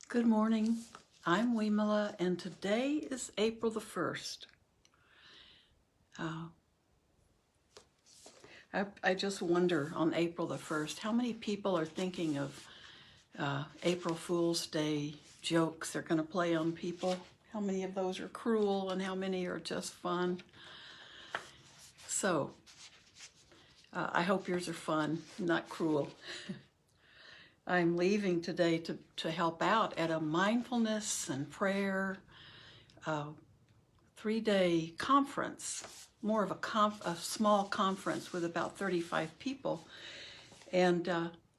Good morning. I'm Vimala, and today is April the 1st. I just wonder on April the 1st, how many people are thinking of April Fool's Day jokes they're going to play on people? How many of those are cruel and how many are just fun? So, I hope yours are fun, not cruel. I'm leaving today to help out at a mindfulness and prayer 3-day conference, more of a small conference with about 35 people. And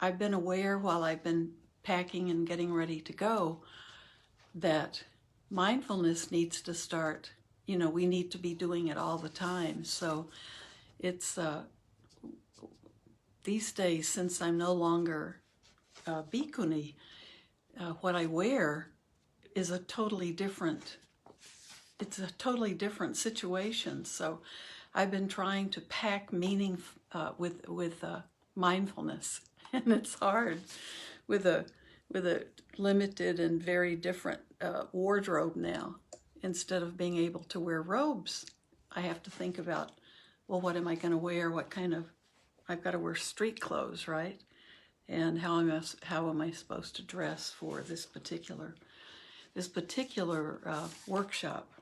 I've been aware while I've been packing and getting ready to go that mindfulness needs to start, we need to be doing it all the time. So it's these days, since I'm no longer bhikkhuni, what I wear is a totally different situation. So I've been trying to pack meaning with mindfulness, and it's hard with a limited and very different wardrobe now. Instead of being able to wear robes, I have to think about, well, what am I going to wear? I've got to wear street clothes, right? And how am I supposed to dress for this particular workshop?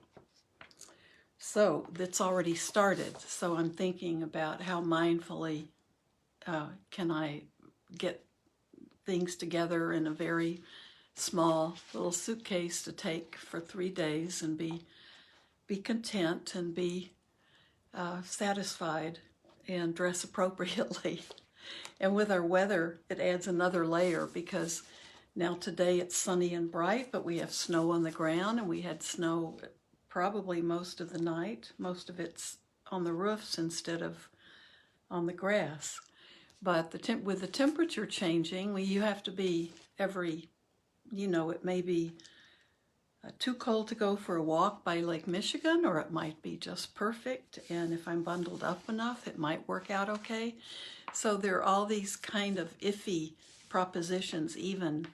So that's already started. So I'm thinking about how mindfully can I get things together in a very small little suitcase to take for 3 days and be content and be satisfied and dress appropriately. And with our weather, it adds another layer because now today it's sunny and bright, but we have snow on the ground, and we had snow probably most of the night. Most of it's on the roofs instead of on the grass. But with the temperature changing, you have to be it may be too cold to go for a walk by Lake Michigan, or it might be just perfect. And if I'm bundled up enough, it might work out okay. So there are all these kind of iffy propositions, even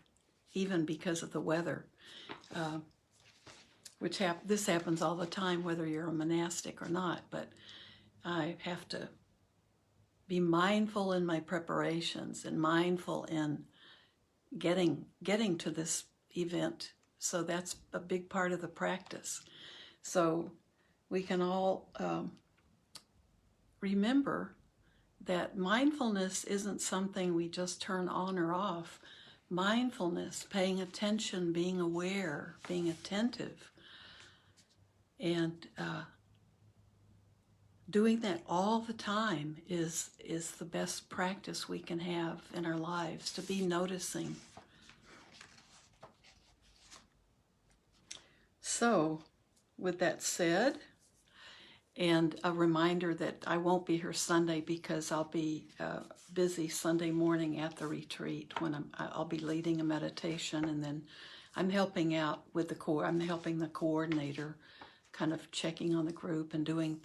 because of the weather. This happens all the time, whether you're a monastic or not, but I have to be mindful in my preparations and mindful in getting to this event. So that's a big part of the practice. So we can all remember that mindfulness isn't something we just turn on or off. Mindfulness, paying attention, being aware, being attentive, and doing that all the time is the best practice we can have in our lives, to be noticing. So, with that said, and a reminder that I won't be here Sunday because I'll be busy Sunday morning at the retreat when I'll be leading a meditation, and then I'm helping out with I'm helping the coordinator, kind of checking on the group and doing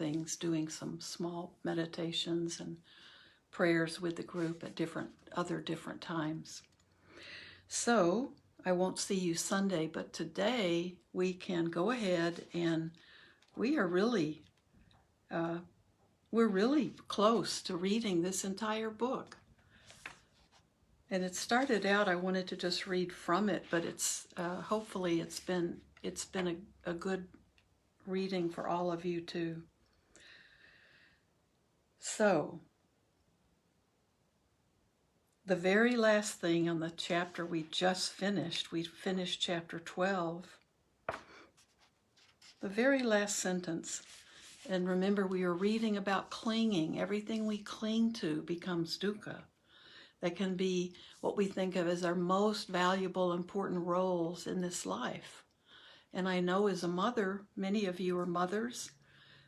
some small meditations and prayers with the group at different times. So I won't see you Sunday, but today we can go ahead, and we're really close to reading this entire book. And it started out, I wanted to just read from it, but it's hopefully it's been a good reading for all of you too. So, the very last thing on the chapter we finished chapter 12. The very last sentence, and remember we are reading about clinging. Everything we cling to becomes dukkha. That can be what we think of as our most valuable, important roles in this life. And I know as a mother, many of you are mothers,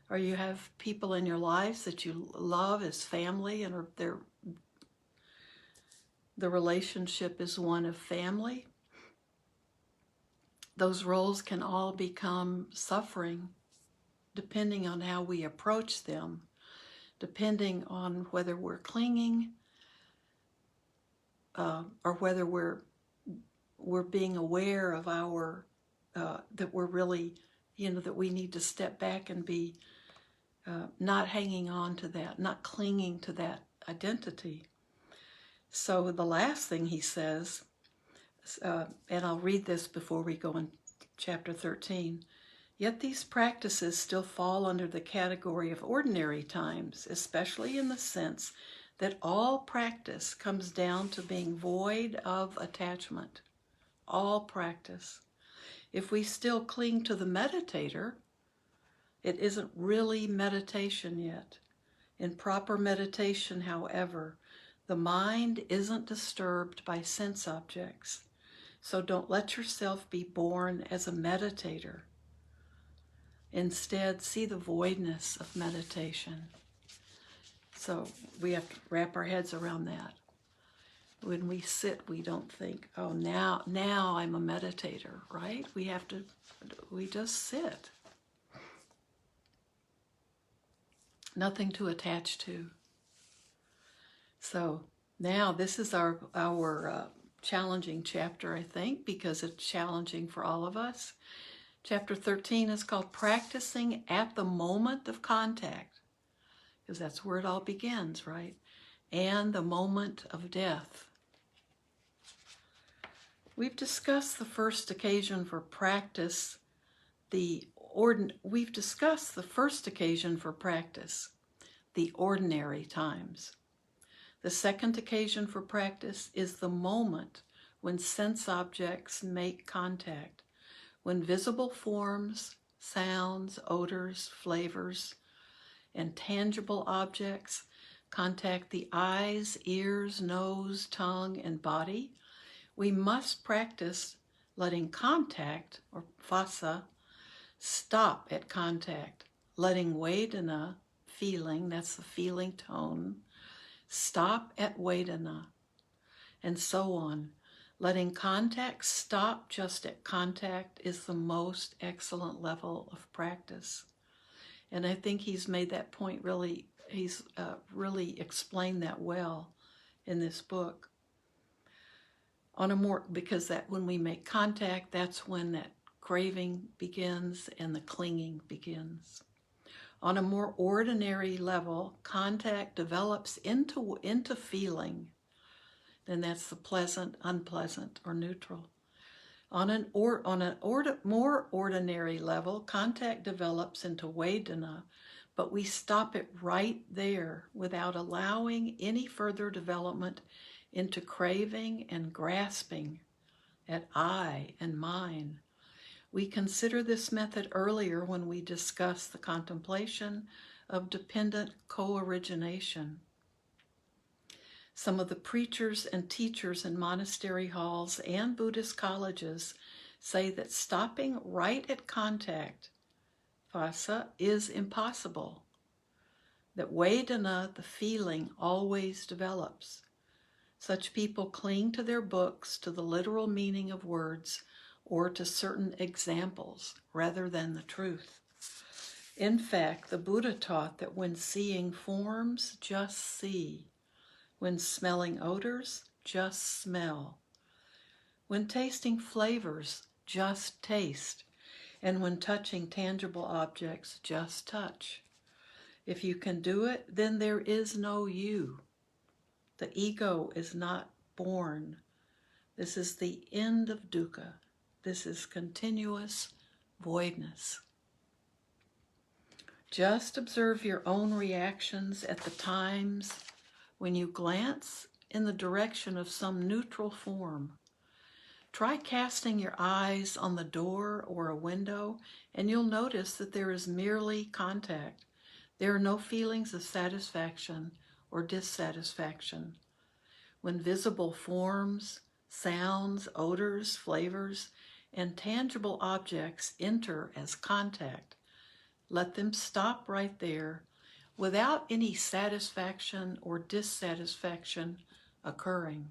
or you have people in your lives that you love as family, and the relationship is one of family. Those roles can all become suffering depending on how we approach them, depending on whether we're clinging or whether we're we're being aware of our, that we're really, that we need to step back and be not hanging on to that, not clinging to that identity. So the last thing he says, and I'll read this before we go in chapter 13, yet these practices still fall under the category of ordinary times, especially in the sense that all practice comes down to being void of attachment. All practice. If we still cling to the meditator, it isn't really meditation yet. In proper meditation, however, the mind isn't disturbed by sense objects. So don't let yourself be born as a meditator. Instead, see the voidness of meditation. So we have to wrap our heads around that. When we sit, we don't think, oh, now I'm a meditator, right? We just sit. Nothing to attach to. So now this is our challenging chapter, I think, because it's challenging for all of us. Chapter 13 is called Practicing at the Moment of Contact, because that's where it all begins, right? And the moment of death. We've discussed the first occasion for practice, we've discussed the first occasion for practice, the ordinary times. The second occasion for practice is the moment when sense objects make contact, when visible forms, sounds, odors, flavors, and tangible objects contact the eyes, ears, nose, tongue, and body. We must practice letting contact, or phasa, stop at contact, letting vedana, feeling, that's the feeling tone, stop at vedana, and so on. Letting contact stop just at contact is the most excellent level of practice. And I think he's made that point really, he's really explained that well in this book. Because that when we make contact, that's when that craving begins and the clinging begins. On a more ordinary level, contact develops into feeling. Then that's the pleasant, unpleasant, or neutral. On a more ordinary level, contact develops into vedana, but we stop it right there without allowing any further development into craving and grasping at I and mine. We considered this method earlier when we discussed the contemplation of dependent co-origination. Some of the preachers and teachers in monastery halls and Buddhist colleges say that stopping right at contact, phasa, is impossible. That vedana, the feeling, always develops. Such people cling to their books, to the literal meaning of words, or to certain examples, rather than the truth. In fact, the Buddha taught that when seeing forms, just see. When smelling odors, just smell. When tasting flavors, just taste. And when touching tangible objects, just touch. If you can do it, then there is no you. The ego is not born. This is the end of dukkha. This is continuous voidness. Just observe your own reactions at the times when you glance in the direction of some neutral form. Try casting your eyes on the door or a window, and you'll notice that there is merely contact. There are no feelings of satisfaction or dissatisfaction. When visible forms, sounds, odors, flavors, and tangible objects enter as contact, let them stop right there without any satisfaction or dissatisfaction occurring.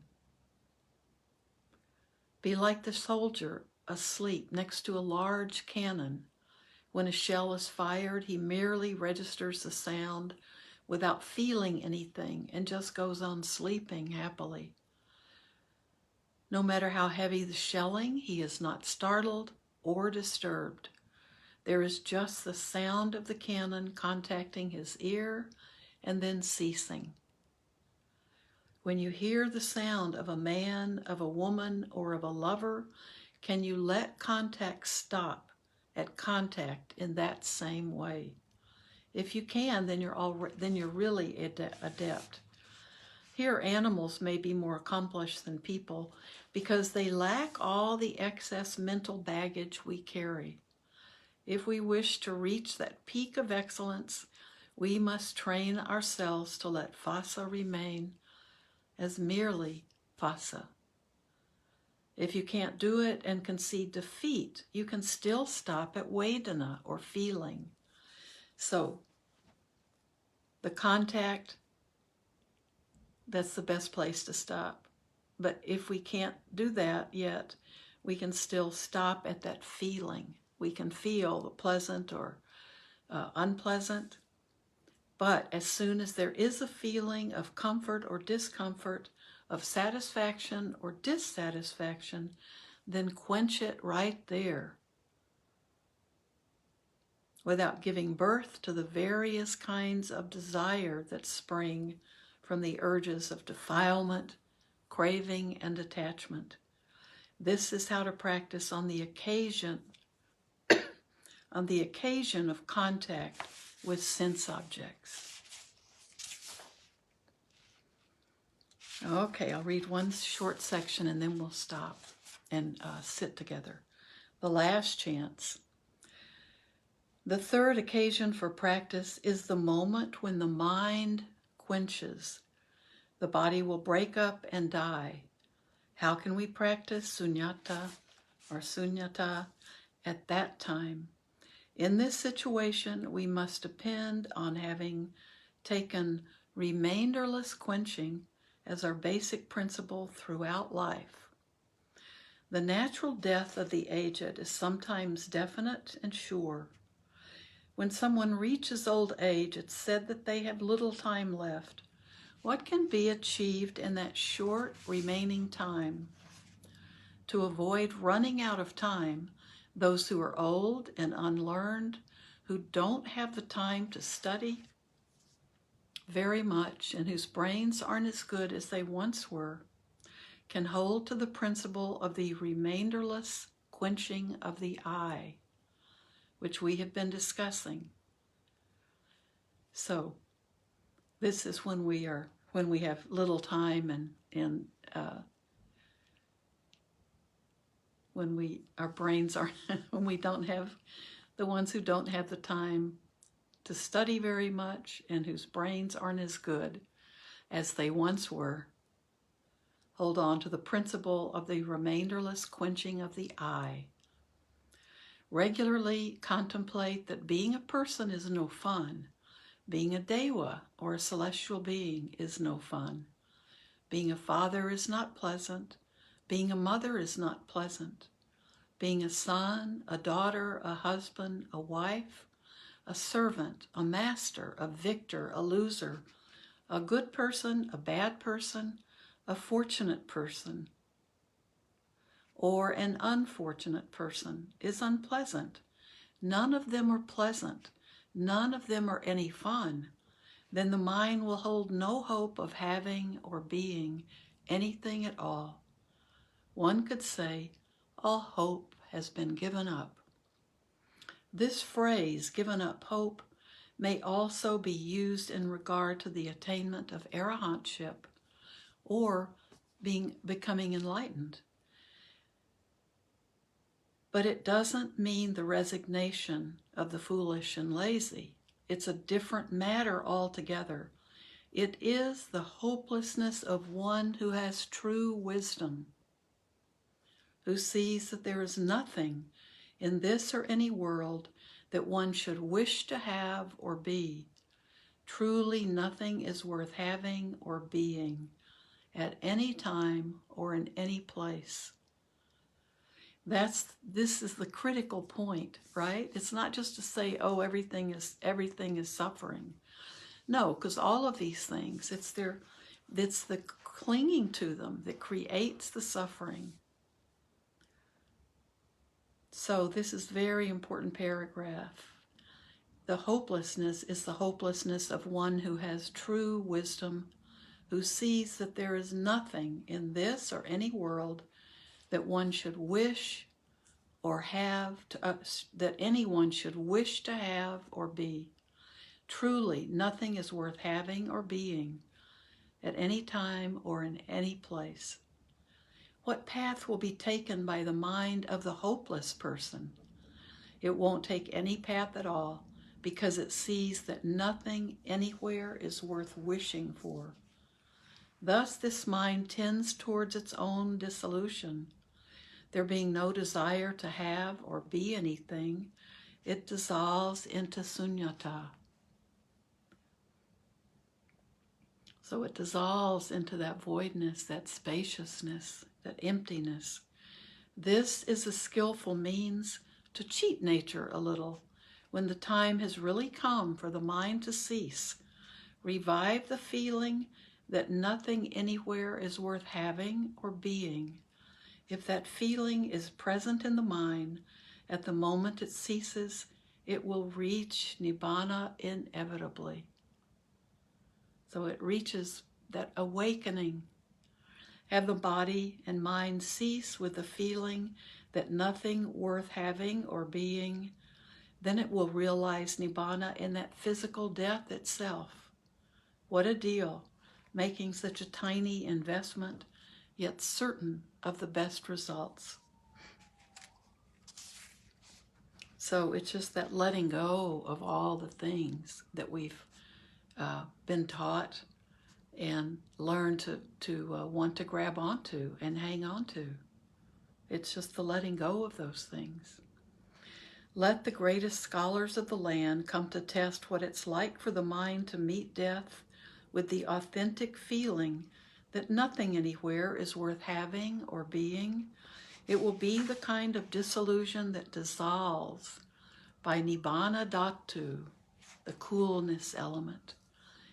Be like the soldier asleep next to a large cannon. When a shell is fired, he merely registers the sound without feeling anything and just goes on sleeping happily. No matter how heavy the shelling, he is not startled or disturbed. There is just the sound of the cannon contacting his ear and then ceasing. When you hear the sound of a man, of a woman, or of a lover, can you let contact stop at contact in that same way? If you can, then you're really adept. Here, animals may be more accomplished than people because they lack all the excess mental baggage we carry. If we wish to reach that peak of excellence, we must train ourselves to let phassa remain as merely phassa. If you can't do it and concede defeat, you can still stop at vedana or feeling. So, the contact, that's the best place to stop. But if we can't do that yet, we can still stop at that feeling. We can feel the pleasant or unpleasant. But as soon as there is a feeling of comfort or discomfort, of satisfaction or dissatisfaction, then quench it right there without giving birth to the various kinds of desire that spring from the urges of defilement, craving, and attachment. This is how to practice on the occasion of contact with sense objects. Okay, I'll read one short section and then we'll stop and sit together. The last chance. The third occasion for practice is the moment when the mind quenches. The body will break up and die. How can we practice sunyata at that time? In this situation, we must depend on having taken remainderless quenching as our basic principle throughout life. The natural death of the aged is sometimes definite and sure. When someone reaches old age, it's said that they have little time left. What can be achieved in that short remaining time? To avoid running out of time, those who are old and unlearned, who don't have the time to study very much and whose brains aren't as good as they once were, can hold to the principle of the remainderless quenching of the I, which we have been discussing. So, this is when we have little time and when our brains are when we don't have the ones who don't have the time to study very much and whose brains aren't as good as they once were. Hold on to the principle of the remainderless quenching of the I. Regularly contemplate that being a person is no fun. Being a deva or a celestial being is no fun. Being a father is not pleasant. Being a mother is not pleasant. Being a son, a daughter, a husband, a wife, a servant, a master, a victor, a loser, a good person, a bad person, a fortunate person, or an unfortunate person is unpleasant. None of them are pleasant. None of them are any fun. Then the mind will hold no hope of having or being anything at all. One could say, all hope has been given up. This phrase, given up hope, may also be used in regard to the attainment of arahantship or becoming enlightened. But it doesn't mean the resignation of the foolish and lazy. It's a different matter altogether. It is the hopelessness of one who has true wisdom, who sees that there is nothing in this or any world that one should wish to have or be. Truly nothing is worth having or being at any time or in any place. This is the critical point, right? It's not just to say, oh, everything is suffering. No, because all of these things, it's the clinging to them that creates the suffering. So this is a very important paragraph. The hopelessness is the hopelessness of one who has true wisdom, who sees that there is nothing in this or any world that one should wish or have, that anyone should wish to have or be. Truly, nothing is worth having or being at any time or in any place. What path will be taken by the mind of the hopeless person? It won't take any path at all, because it sees that nothing anywhere is worth wishing for. Thus this mind tends towards its own dissolution. There being no desire to have or be anything, it dissolves into sunyata. So it dissolves into that voidness, that spaciousness, that emptiness. This is a skillful means to cheat nature a little, when the time has really come for the mind to cease. Revive the feeling that nothing anywhere is worth having or being. If that feeling is present in the mind, at the moment it ceases, it will reach Nibbana inevitably. So it reaches that awakening. Have the body and mind cease with the feeling that nothing worth having or being, then it will realize Nibbana in that physical death itself. What a deal, making such a tiny investment, yet certain of the best results. So it's just that letting go of all the things that we've been taught and learn to want to grab onto and hang on to. It's just the letting go of those things. Let the greatest scholars of the land come to test what it's like for the mind to meet death with the authentic feeling that nothing anywhere is worth having or being. It will be the kind of disillusion that dissolves by Nibbana Dhatu, the coolness element.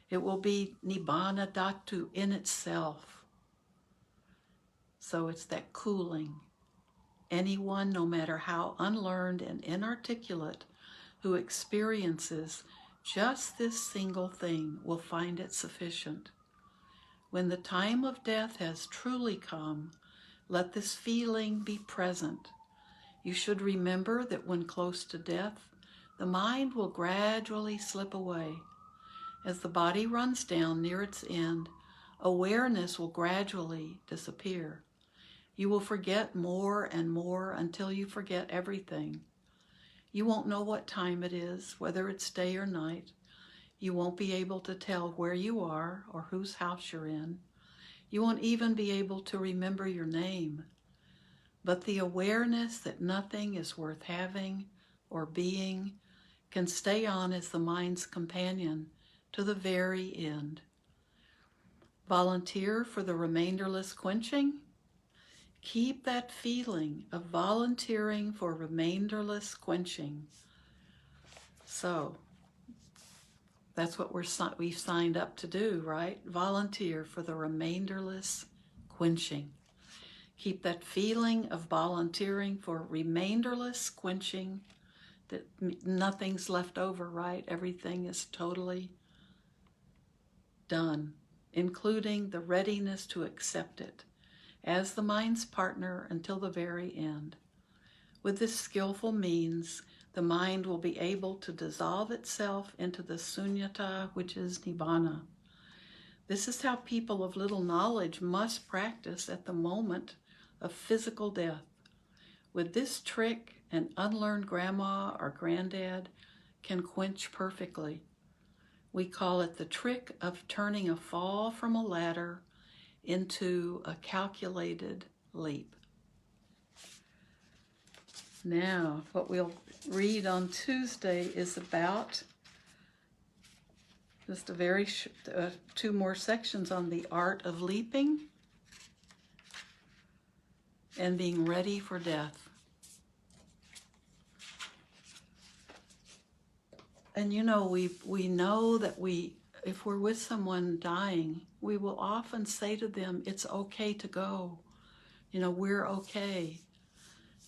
It will be Nibbana Dhatu in itself. So it's that cooling. Anyone, no matter how unlearned and inarticulate, who experiences just this single thing will find it sufficient. When the time of death has truly come, let this feeling be present. You should remember that when close to death, the mind will gradually slip away. As the body runs down near its end, awareness will gradually disappear. You will forget more and more until you forget everything. You won't know what time it is, whether it's day or night. You won't be able to tell where you are or whose house you're in. You won't even be able to remember your name. But the awareness that nothing is worth having or being can stay on as the mind's companion to the very end. Volunteer for the remainderless quenching. Keep that feeling of volunteering for remainderless quenching. So, that's what we've signed up to do, right? Volunteer for the remainderless quenching. Keep that feeling of volunteering for remainderless quenching, that nothing's left over, right? Everything is totally done, including the readiness to accept it as the mind's partner until the very end. With this skillful means, the mind will be able to dissolve itself into the sunyata, which is Nibbana. This is how people of little knowledge must practice at the moment of physical death. With this trick, an unlearned grandma or granddad can quench perfectly. We call it the trick of turning a fall from a ladder into a calculated leap. Now, what we'll read on Tuesday is about just two more sections on the art of leaping and being ready for death. And you know, we know that if we're with someone dying, we will often say to them, it's okay to go. We're okay.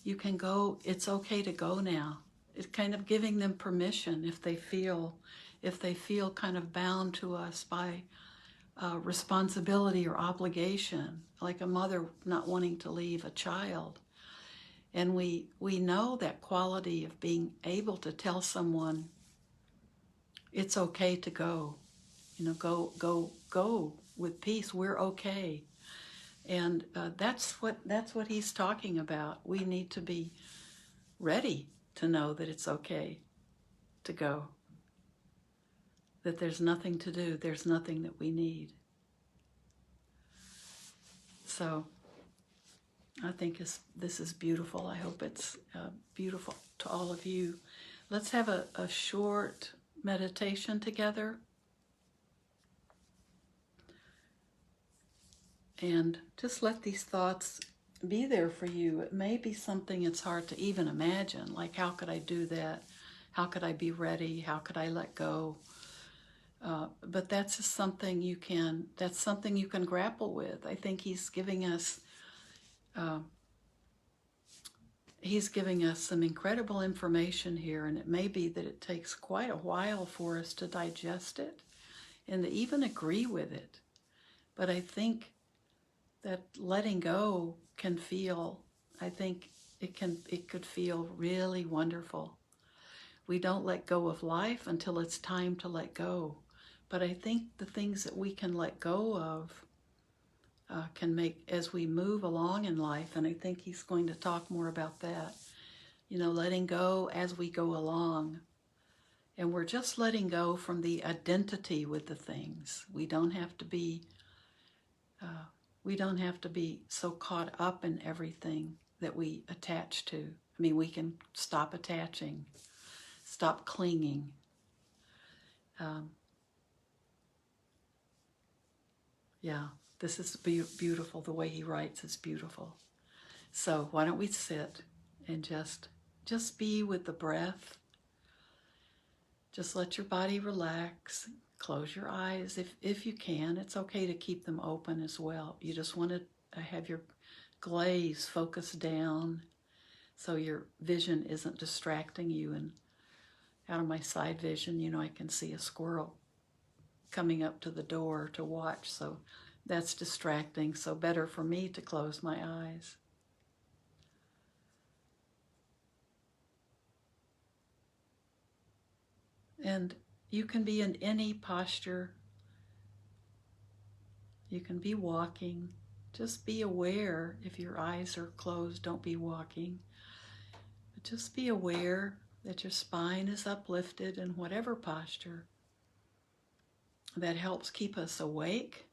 You can go. It's okay to go now. It's kind of giving them permission if they feel kind of bound to us by responsibility or obligation, like a mother not wanting to leave a child. And we know that quality of being able to tell someone it's okay to go. Go with peace. We're okay. And that's what he's talking about. We need to be ready to know that it's okay to go. That there's nothing to do. There's nothing that we need. So I think this is beautiful. I hope it's beautiful to all of you. Let's have a short meditation together. And just let these thoughts be there for you. It may be something it's hard to even imagine, like how could I do that? How could I be ready? How could I let go? But that's just something you can grapple with. I think he's giving us some incredible information here, and it may be that it takes quite a while for us to digest it and to even agree with it. But I think that letting go can feel, it could feel really wonderful. We don't let go of life until it's time to let go. But I think the things that we can let go of can make, as we move along in life, and I think he's going to talk more about that, letting go as we go along. And we're just letting go from the identity with the things. We don't have to be so caught up in everything that we attach to. I mean, we can stop attaching, stop clinging. This is beautiful. The way he writes is beautiful. So why don't we sit and just be with the breath. Just let your body relax. Close your eyes if you can. It's okay to keep them open as well. You just want to have your gaze focused down so your vision isn't distracting you. And out of my side vision, I can see a squirrel coming up to the door to watch. So that's distracting. So better for me to close my eyes. And you can be in any posture. You can be walking. Just be aware. If your eyes are closed, don't be walking. But just be aware that your spine is uplifted in whatever posture. That helps keep us awake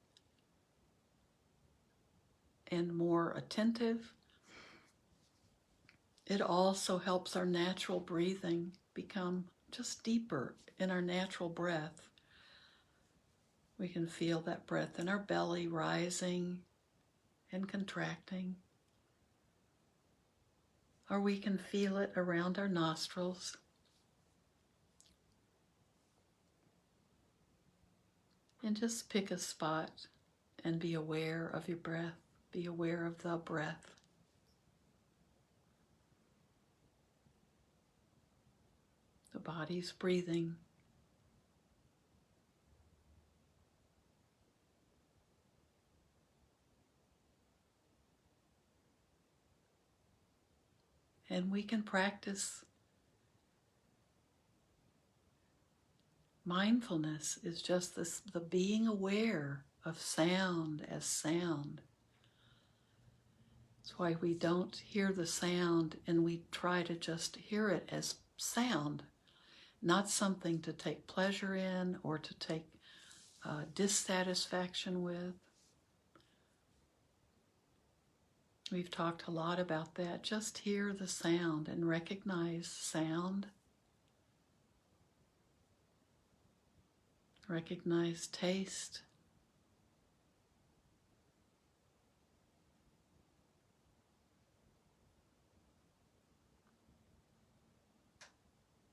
and more attentive. It also helps our natural breathing become just deeper in our natural breath. We can feel that breath in our belly rising and contracting. Or we can feel it around our nostrils. And just pick a spot and be aware of your breath. Be aware of the breath. The body's breathing. And we can practice mindfulness is just the being aware of sound as sound. That's why we don't hear the sound and we try to just hear it as sound, not something to take pleasure in or to take dissatisfaction with. We've talked a lot about that. Just hear the sound and recognize sound. Recognize taste.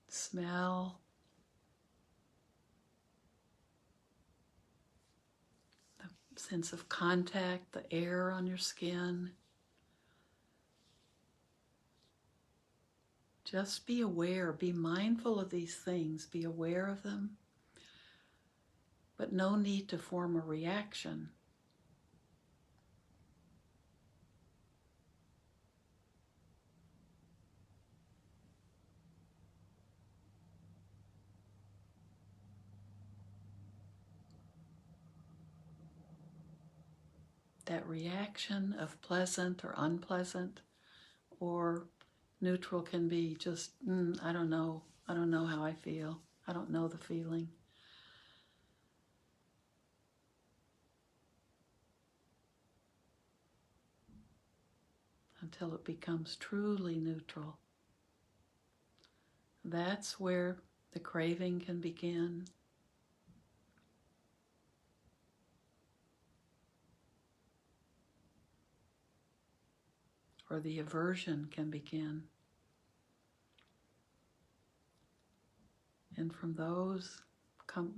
Smell. sense of contact, the air on your skin. Just be aware, be mindful of these things, be aware of them, but no need to form a reaction. That reaction of pleasant or unpleasant or neutral can be just, I don't know. I don't know how I feel. I don't know the feeling. Until it becomes truly neutral. That's where the craving can begin. Or the aversion can begin. And from those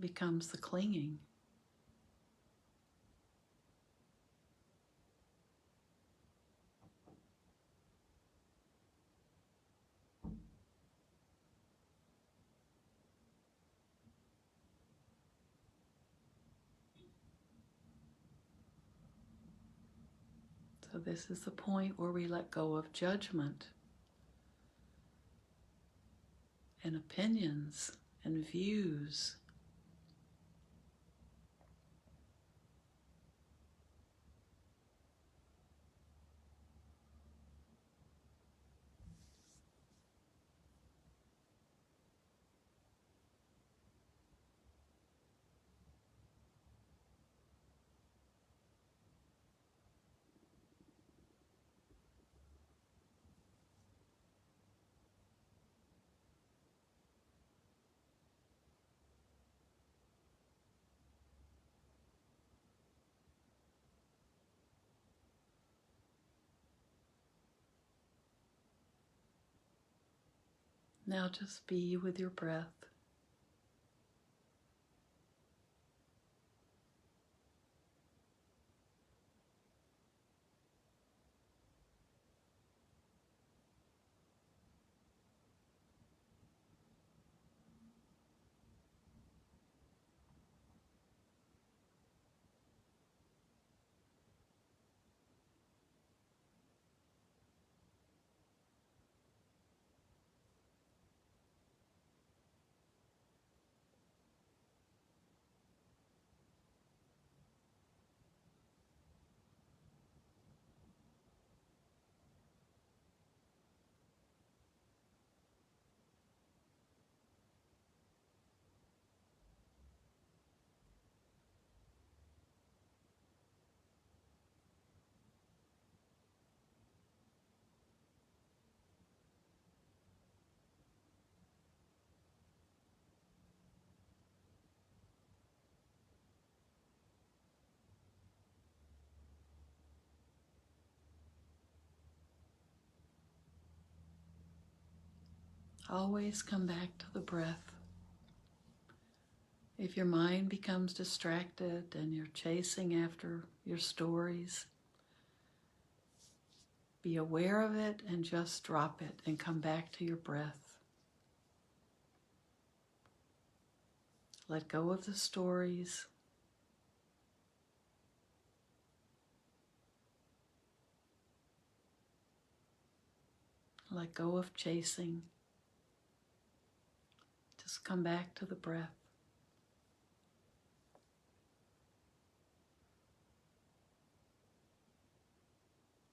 becomes the clinging. So this is the point where we let go of judgment and opinions and views. Now just be with your breath. Always come back to the breath. If your mind becomes distracted and you're chasing after your stories, be aware of it and just drop it and come back to your breath. Let go of the stories. Let go of chasing. Just come back to the breath.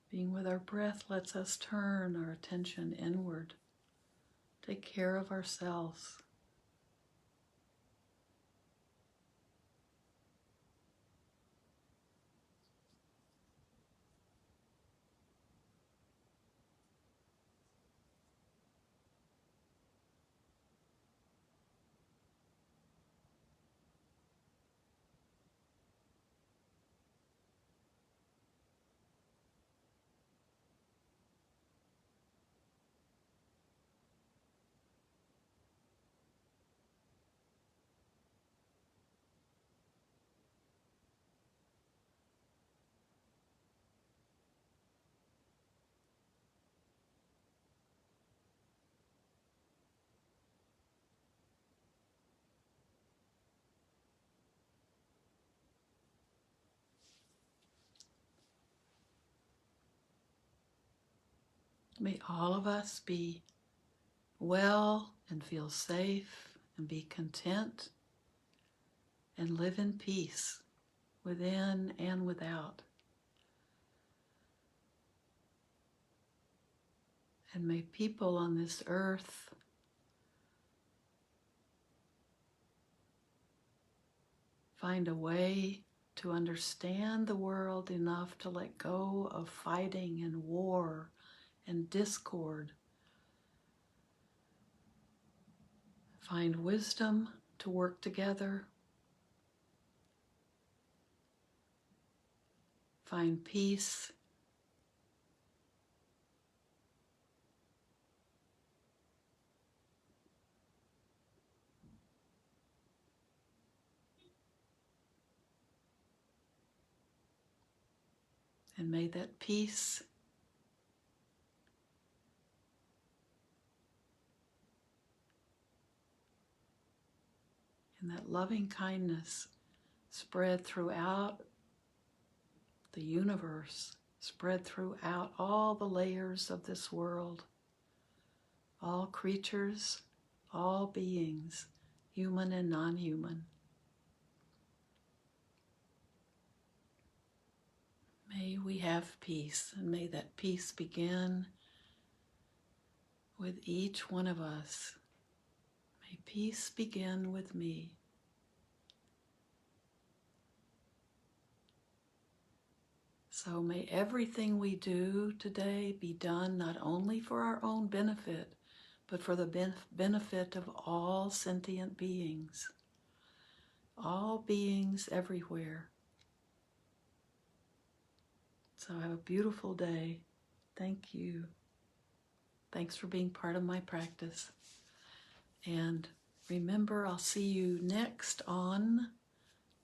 Being with our breath lets us turn our attention inward. Take care of ourselves. May all of us be well and feel safe and be content and live in peace within and without. And may people on this earth find a way to understand the world enough to let go of fighting and war and discord. Find wisdom to work together. Find peace. And may that peace and that loving kindness spread throughout the universe, spread throughout all the layers of this world, all creatures, all beings, human and non-human. May we have peace, and may that peace begin with each one of us. May peace begin with me. So may everything we do today be done not only for our own benefit, but for the benefit of all sentient beings, all beings everywhere. So have a beautiful day. Thank you. Thanks for being part of my practice. And remember, I'll see you next on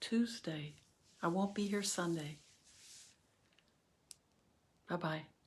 Tuesday. I won't be here Sunday. Bye-bye.